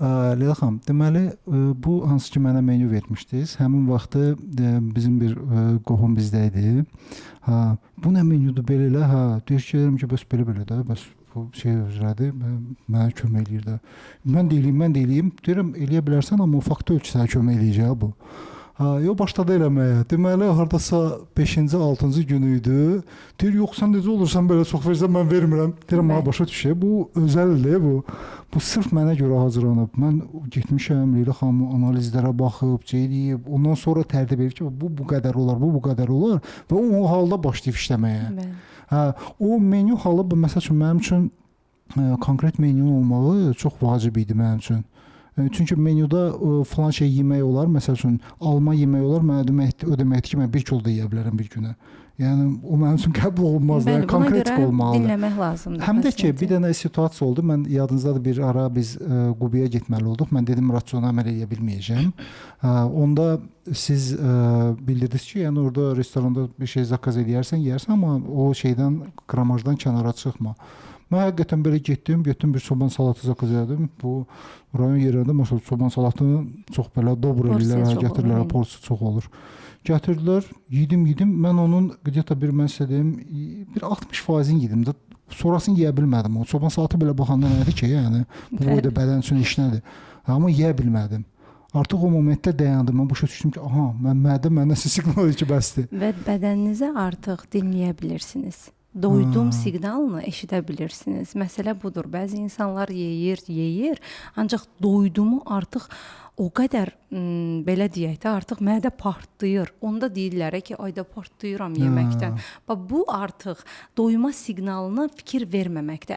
Leyla xanım, deməli, bu hansı ki mənə menyu vermişdiniz. Həmin vaxtı bizim bir qohum bizdə idi. Ha, bu nə menyudur belə elə? Ha, deyirəm ki, bəs belə də, bəs bu şey üzrədir, mənə kömək eləyir də. Mən deyileyim. Deyirəm, eləyə bilərsən, amma fakt ölçü sənə kömək eləyəcək bu. Ha, yo başladı eləməyə. Deməli, hardasa 5-ci, 6-cı günü idi. Deyir, yox, sən necə olursan belə çox versən, mən vermirəm. Deyirəm, mənə başa düşür. Bu özəldir, bu. Bu sırf mənə görə hazırlanıb. Mən getmişəm, Leyla xanım analizlərə baxıb, eləyib. Ondan sonra tərtib edir ki, bu qədər olar, bu qədər olar və o halda başlayıb işləməyə. Hə, o menyu halı məsəl üçün mənim üçün konkret menyunun olmağı çox vacib idi mənim üçün. Çünki menyuda falan şey yemək olar, məsəl üçün alma yemək olar, mənə o deməkdir ki, mən 1 kilo da yeyə bilərəm bir günə. Yəni o mənim üçün qəbul olunmaz, yəni konkret olmalıdır. Dinləmək lazımdır. Həm də ki, bir dənə situasiya oldu. Mən yadınızdadır, bir ara biz Qubiyə getməli olduq. Mən dedim rasiona əməl edə bilməyəcəm. Onda siz bildirdiniz ki, yəni orada restoranda bir şey zakaz edərsən, yeyərsən, amma o şeydən, qramajdan kənara çıxma. Mən həqiqətən belə getdim, bir çoban salatı zakaz edim. Bu rayon yerində məsələn çoban salatını çox belə dobro eləyirlər, gətirirlər, porsiya çox olur. Gətirdilər, yedim. Mən onun qədiyyətə bir mən sizə deyim, bir 60%-ni yedim də. Sonrasını yeyə bilmədim. O çoban salatı belə baxanda nədir ki, yəni bu boyda bədən üçün iş nədir? Amma yeyə bilmədim. Artıq o momentdə dayandım. Mən başa düşdüm ki, aha, mədə məndən siqnal edir ki, bəsdir. Və bədəninizə artıq dinləyə bilirsiniz. Doydum siqnalını eşidə bilirsiniz. Məsələ budur. Bəzi insanlar yeyir, ancaq doydumu artıq o qədər belə deyək də artıq mədə partlayır. Onda deyirlər ki, ayda partlayıram yeməkdən. Bu artıq doyma siqnalına fikir verməməkdə.